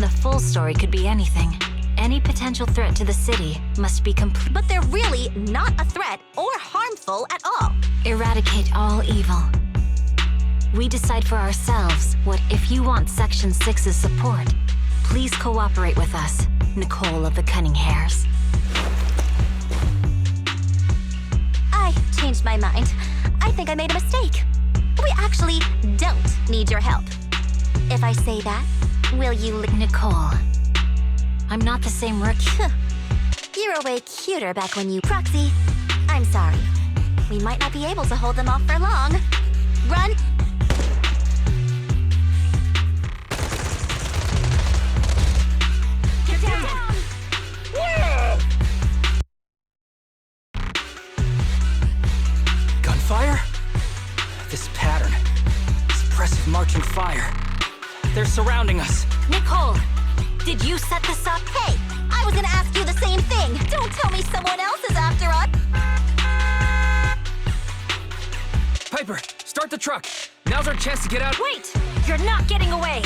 the full story could be anything. Any potential threat to the city must be complete. But they're really not a threat or harmful at all. Eradicate all evil. We decide for ourselves what if you want Section 6's support. Please cooperate with us, Nicole of the Cunning Hairs. I changed my mind. I think I made a mistake. We actually don't need your help. If I say that, will you Nicole, I'm not the same rookie. You were way cuter back when you... Proxy, I'm sorry. We might not be able to hold them off for long. Run! Get down! Whoa! Gunfire? This pattern. Suppressive marching fire. They're surrounding us. Nicole, did you set this up? Hey, I was gonna ask you the same thing. Don't tell me someone else is after us. Piper, start the truck. Now's our chance to get out. Wait! You're not getting away!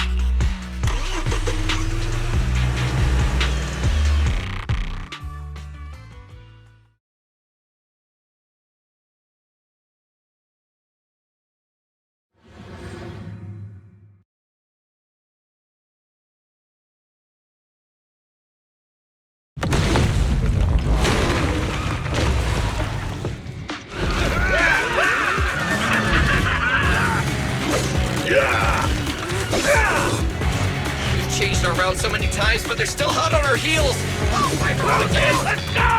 We've changed our route so many times, but they're still hot on our heels. Oh my God! Let's go!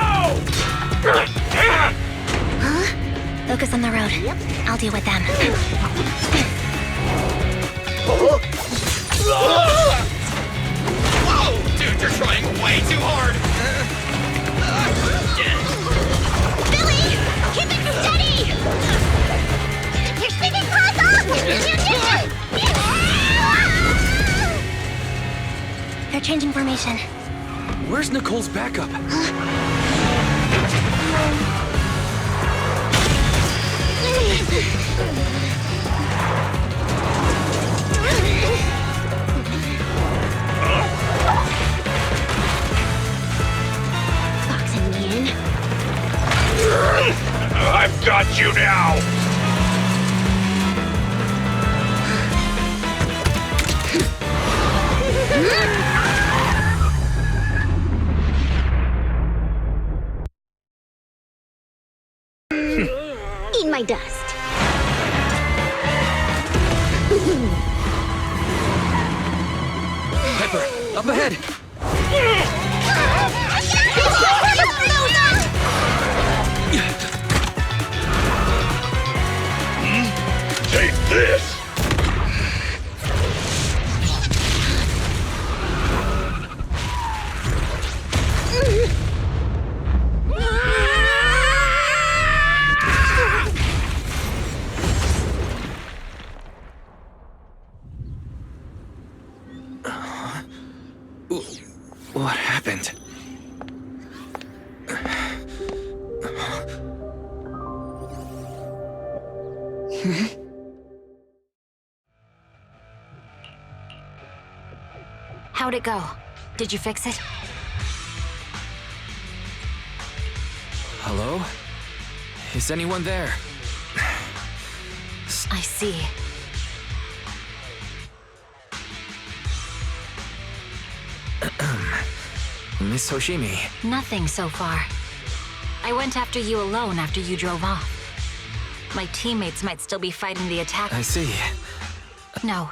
Huh? Focus on the road. Yep. I'll deal with them. Whoa! Dude, you're trying way too hard! Billy! Keep it steady! You're speaking close up! They're changing formation. Where's Nicole's backup? Boxing me in. I've got you now! Eat my dust. Piper, up ahead! Take this! What happened? How'd it go? Did you fix it? Hello? Is anyone there? I see. Miss Hoshimi. Nothing so far. I went after you alone after you drove off. My teammates might still be fighting the attack. I see. No.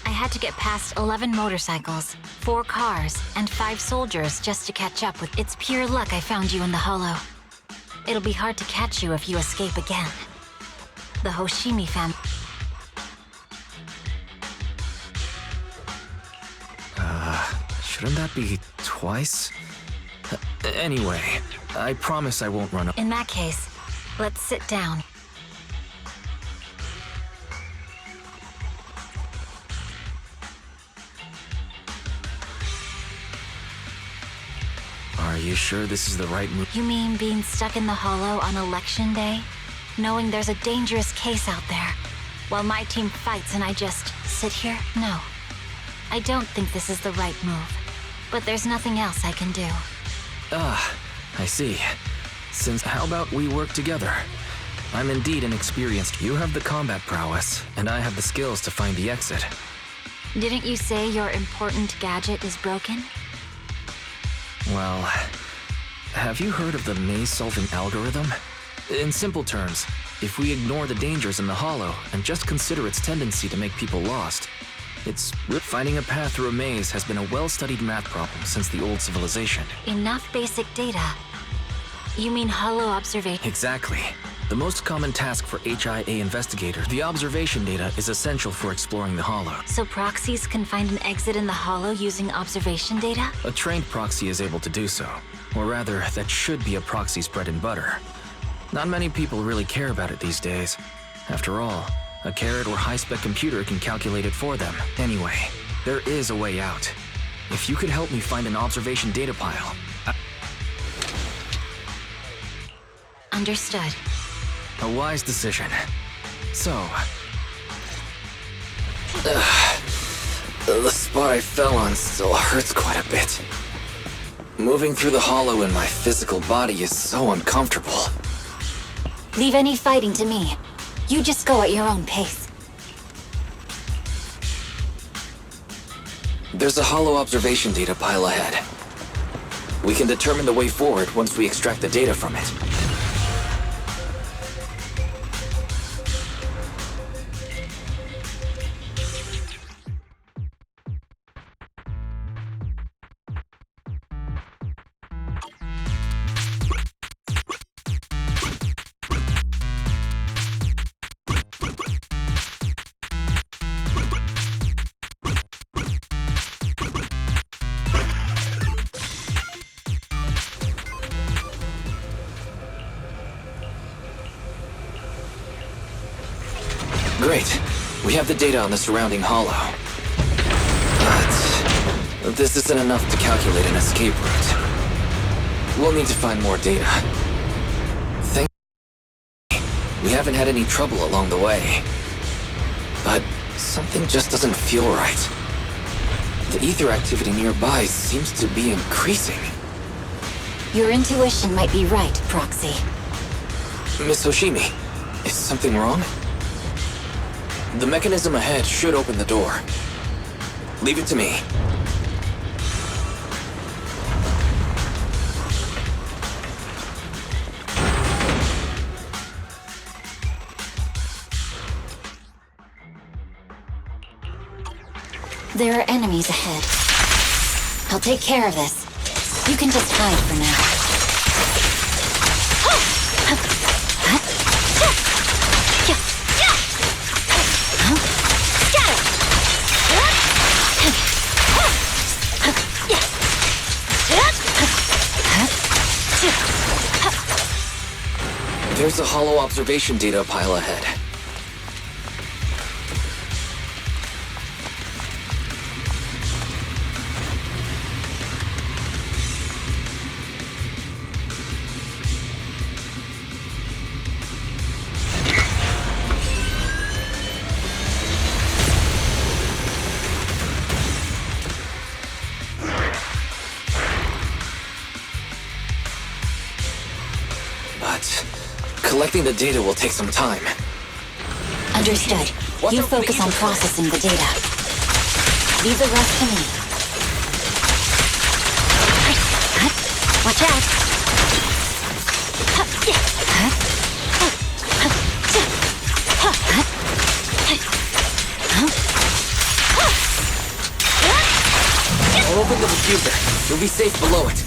I had to get past 11 motorcycles, 4 cars, and 5 soldiers just to catch up with... It's pure luck I found you in the Hollow. It'll be hard to catch you if you escape again. The Hoshimi family... Shouldn't that be twice? Anyway, I promise I won't run up. In that case, let's sit down. Are you sure this is the right move? You mean being stuck in the Hollow on Election Day? Knowing there's a dangerous case out there, while my team fights and I just sit here? No. I don't think this is the right move, but there's nothing else I can do. Ah, I see. How about we work together? I'm indeed inexperienced. You have the combat prowess, and I have the skills to find the exit. Didn't you say your important gadget is broken? Well, have you heard of the maze-solving algorithm? In simple terms, if we ignore the dangers in the hollow and just consider its tendency to make people lost, finding a path through a maze has been a well-studied math problem since the old civilization. Enough basic data. You mean hollow observation? Exactly. The most common task for HIA investigators, the observation data is essential for exploring the hollow. So proxies can find an exit in the hollow using observation data? A trained proxy is able to do so. Or rather, that should be a proxy's bread and butter. Not many people really care about it these days. After all, a carrot or high-spec computer can calculate it for them. Anyway, there is a way out. If you could help me find an observation data pile... Understood. A wise decision. So... the spot I fell on still hurts quite a bit. Moving through the hollow in my physical body is so uncomfortable. Leave any fighting to me. You just go at your own pace. There's a hollow observation data pile ahead. We can determine the way forward once we extract the data from it. Great. We have the data on the surrounding hollow. But this isn't enough to calculate an escape route. We'll need to find more data. We haven't had any trouble along the way. But something just doesn't feel right. The ether activity nearby seems to be increasing. Your intuition might be right, Proxy. Miss Hoshimi, is something wrong? The mechanism ahead should open the door. Leave it to me. There are enemies ahead. I'll take care of this. You can just hide for now. There's a hollow observation data pile ahead. Collecting the data will take some time. Understood. You focus on processing the data. Leave the rest to me. Watch out! I'll open the diffuser. You'll be safe below it.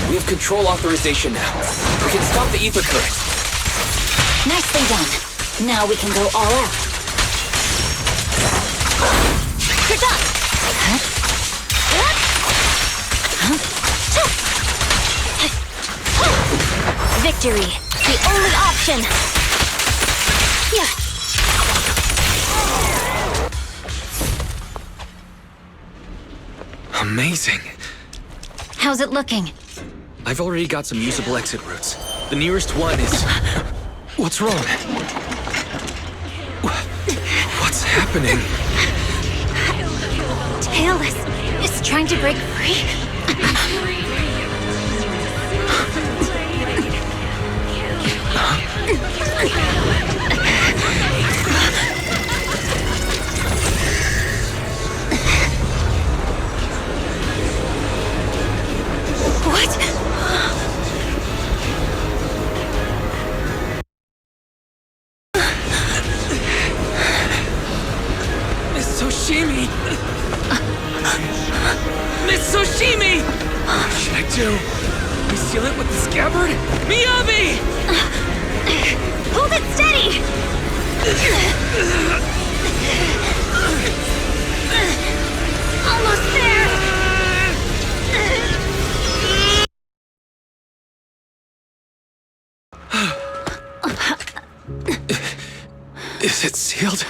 We have control authorization now. We can stop the ether current. Nicely done. Now we can go all out. You're done! Victory! The only option! Yeah. Amazing. How's it looking? I've already got some usable exit routes. The nearest one is... What's wrong? What's happening? Tailless is trying to break free. What? Miss Soshimi! Miss Soshimi! What should I do? We seal it with the scabbard? Miyabi! Hold it steady! Almost there! Is it sealed?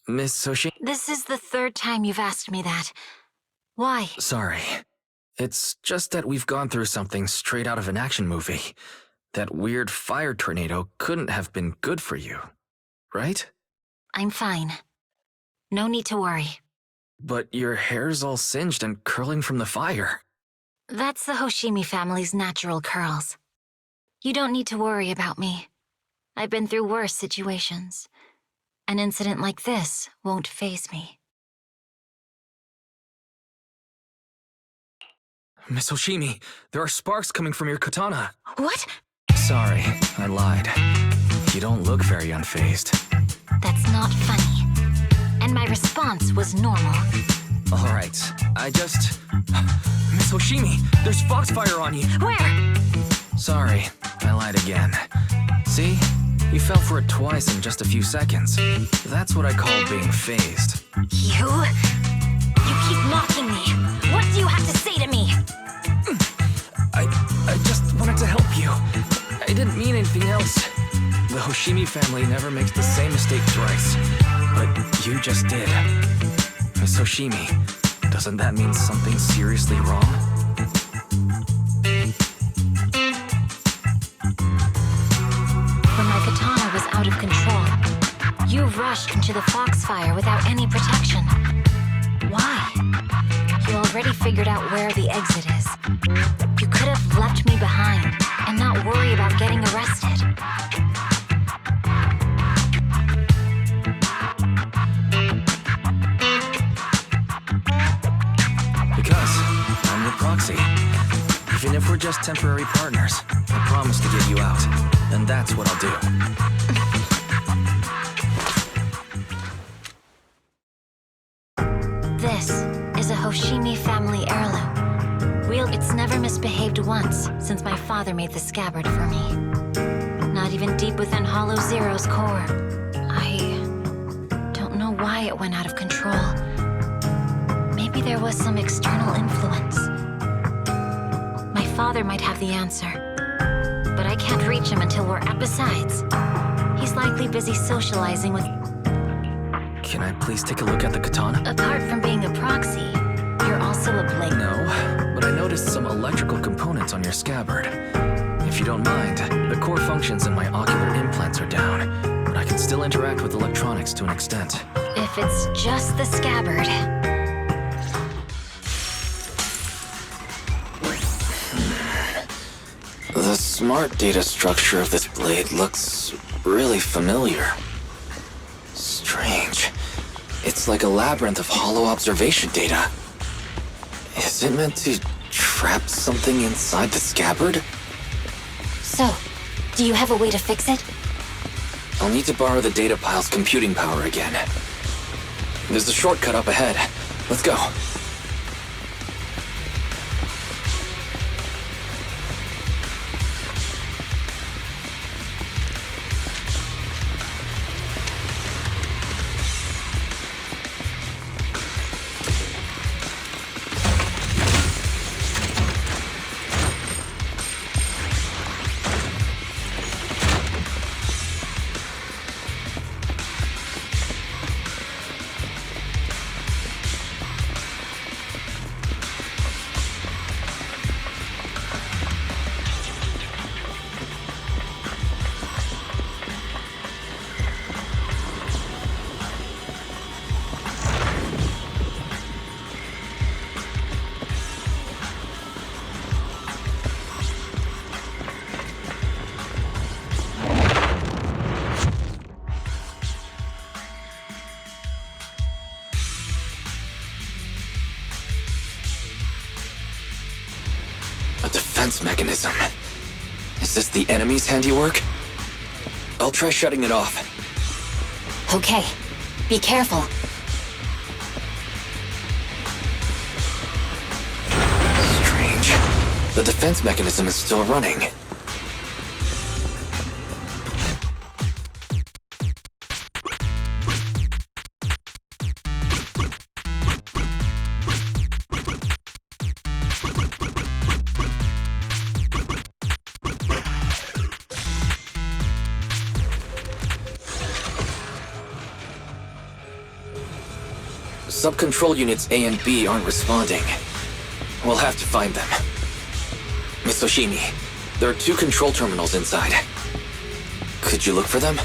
Miss Soshi? This is the third time you've asked me that. Why? Sorry. It's just that we've gone through something straight out of an action movie. That weird fire tornado couldn't have been good for you, right? I'm fine. No need to worry. But your hair's all singed and curling from the fire. That's the Hoshimi family's natural curls. You don't need to worry about me. I've been through worse situations. An incident like this won't faze me. Miss Hoshimi, there are sparks coming from your katana. What? Sorry, I lied. You don't look very unfazed. That's not funny. And my response was normal. All right, Miss Hoshimi, there's foxfire on you. Where? Sorry, I lied again. See? You fell for it twice in just a few seconds. That's what I call being phased. You keep mocking me. What do you have to say to me? I just wanted to help you. I didn't mean anything else. The Hoshimi family never makes the same mistake thrice. But you just did. Miss Hoshimi, doesn't that mean something seriously wrong? When my katana was out of control, you rushed into the foxfire without any protection. Why? You already figured out where the exit is. You could have left me behind and not worry about getting arrested. Because I'm your proxy. Even if we're just temporary partners, I promise to get you out. And that's what I'll do. This is a Hoshimi family heirloom. It's never misbehaved once since my father made the scabbard for me. Not even deep within Hollow Zero's core. I don't know why it went out of control. Maybe there was some external influence. My father might have the answer, but I can't reach him until we're at. Besides, he's likely busy socializing with... Can I please take a look at the katana? Apart from being a proxy, you're also a blade. No, but I noticed some electrical components on your scabbard. If you don't mind, the core functions in my ocular implants are down, but I can still interact with electronics to an extent. If it's just the scabbard... The smart data structure of this blade looks really familiar. Strange. It's like a labyrinth of hollow observation data. Is it meant to trap something inside the scabbard? So, do you have a way to fix it? I'll need to borrow the data pile's computing power again. There's a shortcut up ahead. Let's go. defense mechanism. Is this the enemy's handiwork? I'll try shutting it off. Okay. Be careful. Strange. The defense mechanism is still running. Sub-control units A and B aren't responding. We'll have to find them. Miss Oshimi, there are 2 control terminals inside. Could you look for them?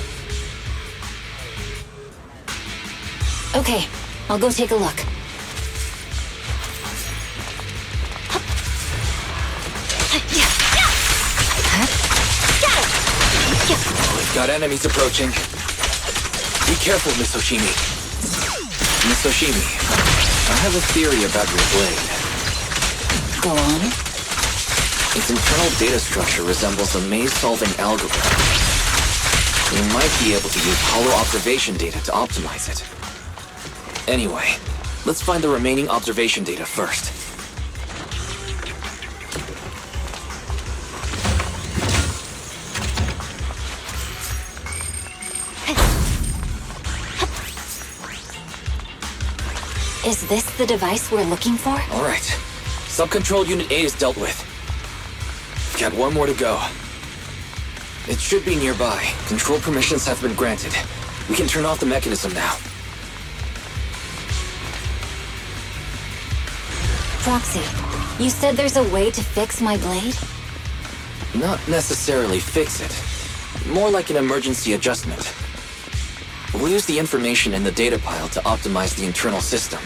Okay, I'll go take a look. We've got enemies approaching. Be careful, Miss Oshimi. Miss Oshimi, I have a theory about your blade. Go on. Its internal data structure resembles a maze-solving algorithm. We might be able to use hollow observation data to optimize it. Anyway, let's find the remaining observation data first. Is this the device we're looking for? All right. Sub-control unit A is dealt with. We've got 1 more to go. It should be nearby. Control permissions have been granted. We can turn off the mechanism now. Proxy, you said there's a way to fix my blade? Not necessarily fix it. More like an emergency adjustment. We'll use the information in the data pile to optimize the internal system.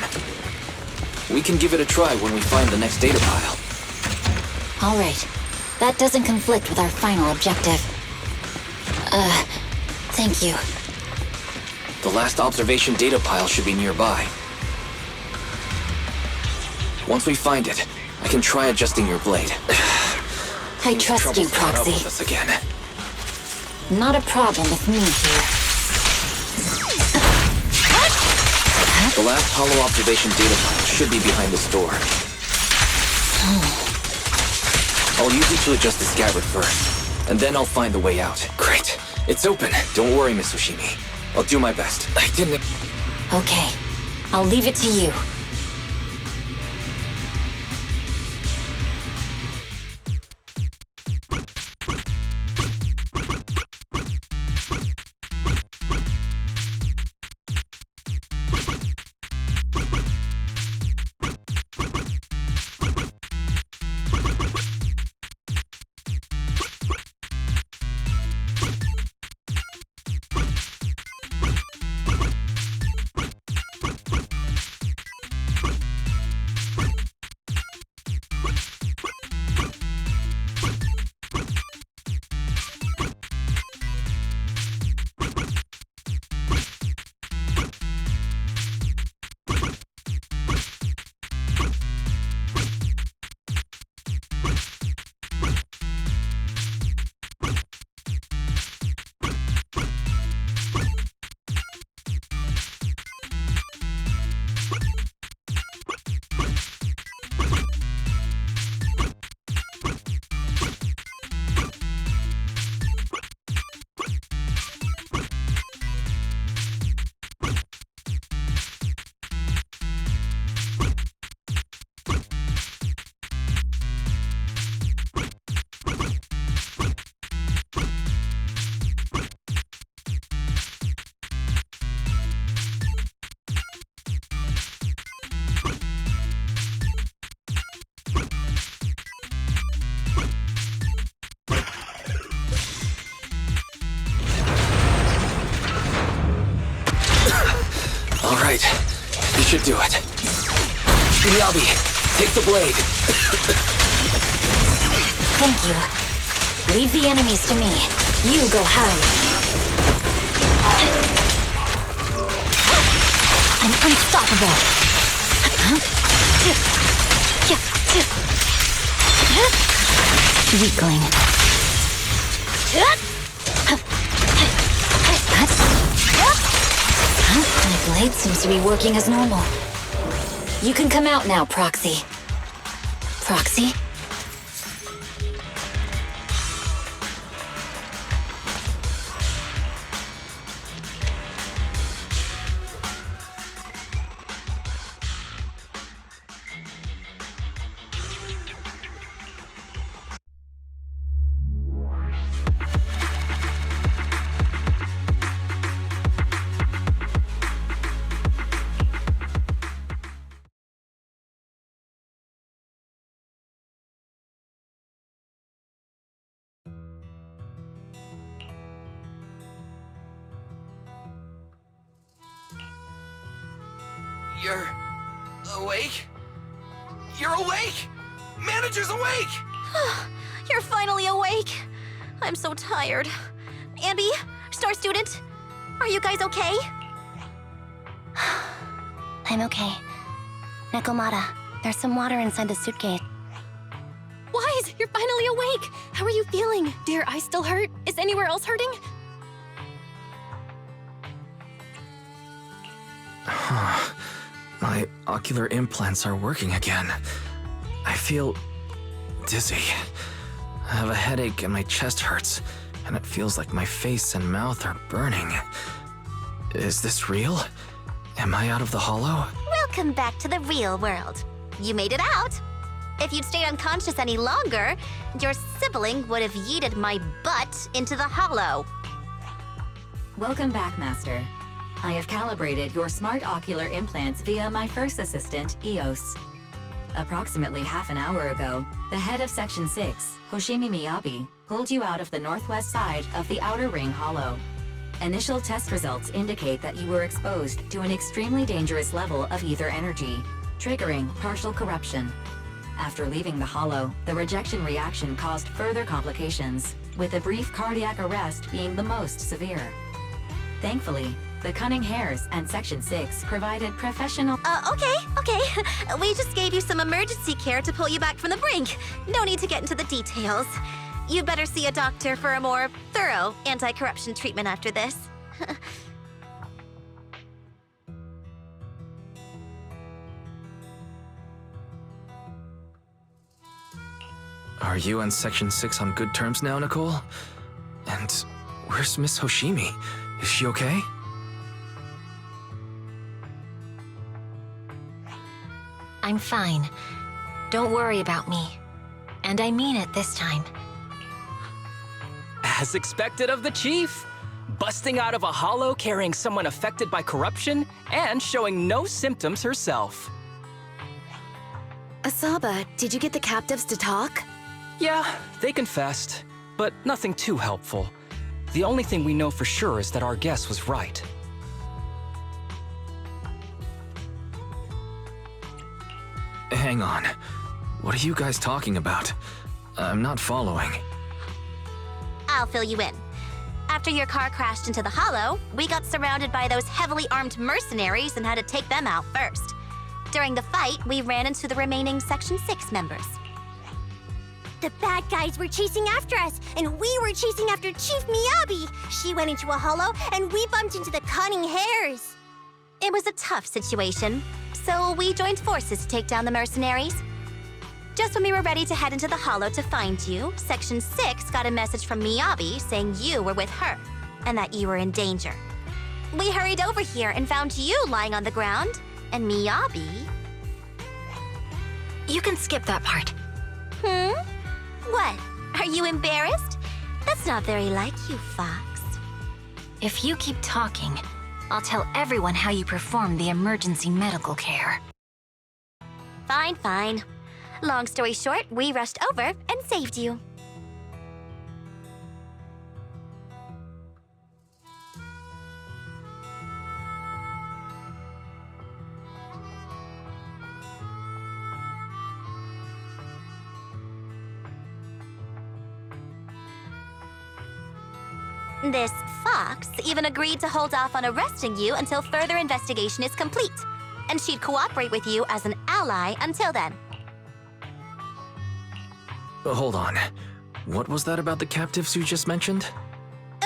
We can give it a try when we find the next data pile. All right. That doesn't conflict with our final objective. Thank you. The last observation data pile should be nearby. Once we find it, I can try adjusting your blade. I trust you, Caught up with Proxy. us again. Not a problem with me here. The last hollow observation data pile should be behind this door. I'll use it to adjust the scabbard first, and then I'll find the way out. Great. It's open. Don't worry, Miss Oshimi. I'll do my best. I didn't... Okay. I'll leave it to you. All right. You should do it. Miyabi, take the blade. Thank you. Leave the enemies to me. You go hide. I'm unstoppable. Weakling. My blade seems to be working as normal. You can come out now, Proxy. Proxy? You're awake? You're awake! Manager's awake! You're finally awake. I'm so tired. Ambi, Star Student, are you guys okay? I'm okay. Nekomata, there's some water inside the suitcase. Wise, you're finally awake. How are you feeling? Do your eyes still hurt? Is anywhere else hurting? My ocular implants are working again. I feel dizzy. I have a headache and my chest hurts, and it feels like my face and mouth are burning. Is this real? Am I out of the hollow? Welcome back to the real world. You made it out. If you'd stayed unconscious any longer, your sibling would have yeeted my butt into the hollow. Welcome back, Master. I have calibrated your smart ocular implants via my first assistant, EOS. Approximately half an hour ago, the head of Section 6, Hoshimi Miyabi, pulled you out of the northwest side of the Outer Ring Hollow. Initial test results indicate that you were exposed to an extremely dangerous level of ether energy, triggering partial corruption. After leaving the hollow, the rejection reaction caused further complications, with a brief cardiac arrest being the most severe. Thankfully, the Cunning Hares and Section 6 provided professional— Okay. We just gave you some emergency care to pull you back from the brink. No need to get into the details. You better see a doctor for a more thorough anti-corruption treatment after this. Are you and Section 6 on good terms now, Nicole? And where's Miss Hoshimi? Is she okay? I'm fine. Don't worry about me. And I mean it this time. As expected of the Chief. Busting out of a hollow carrying someone affected by corruption and showing no symptoms herself. Asaba, did you get the captives to talk? Yeah, they confessed, but nothing too helpful. The only thing we know for sure is that our guess was right. Hang on. What are you guys talking about? I'm not following. I'll fill you in. After your car crashed into the hollow, we got surrounded by those heavily armed mercenaries and had to take them out first. During the fight, we ran into the remaining Section 6 members. The bad guys were chasing after us, and we were chasing after Chief Miyabi. She went into a hollow, and we bumped into the Cunning Hares. It was a tough situation, so we joined forces to take down the mercenaries. Just when we were ready to head into the hollow to find you, Section 6 got a message from Miyabi saying you were with her, and that you were in danger. We hurried over here and found you lying on the ground, and Miyabi... You can skip that part. What? Are you embarrassed? That's not very like you, Fox. If you keep talking, I'll tell everyone how you performed the emergency medical care. Fine. Long story short, we rushed over and saved you. This Fox even agreed to hold off on arresting you until further investigation is complete, and she'd cooperate with you as an ally until then. Hold on. What was that about the captives you just mentioned?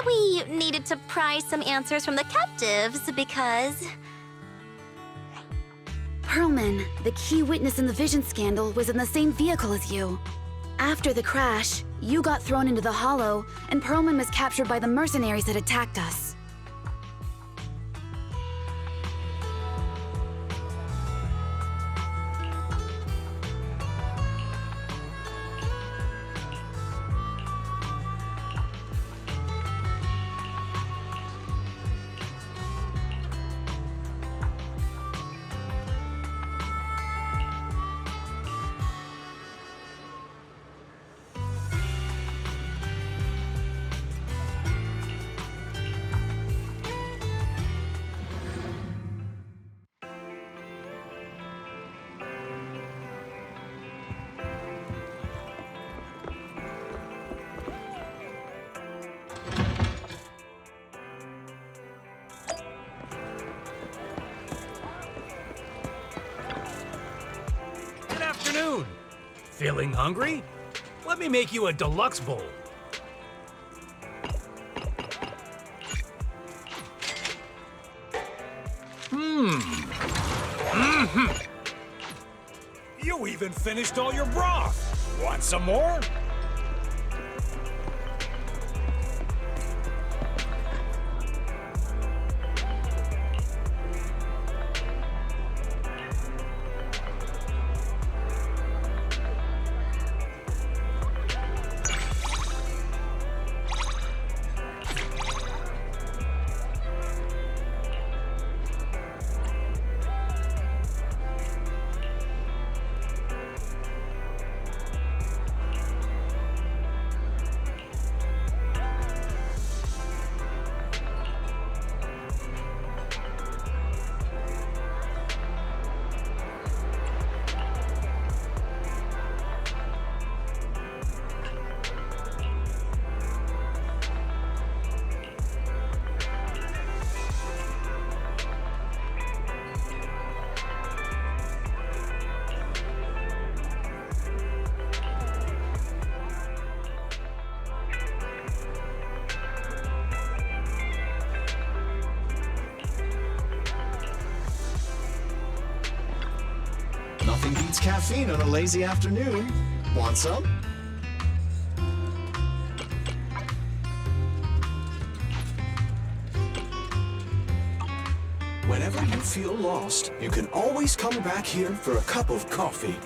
We needed to pry some answers from the captives because... Pearlman, the key witness in the Vision scandal, was in the same vehicle as you. After the crash, you got thrown into the Hollow, and Pearlman was captured by the mercenaries that attacked us. Good afternoon. Feeling hungry? Let me make you a deluxe bowl. You even finished all your broth. Want some more? Nothing beats caffeine on a lazy afternoon. Want some? Whenever you feel lost, you can always come back here for a cup of coffee.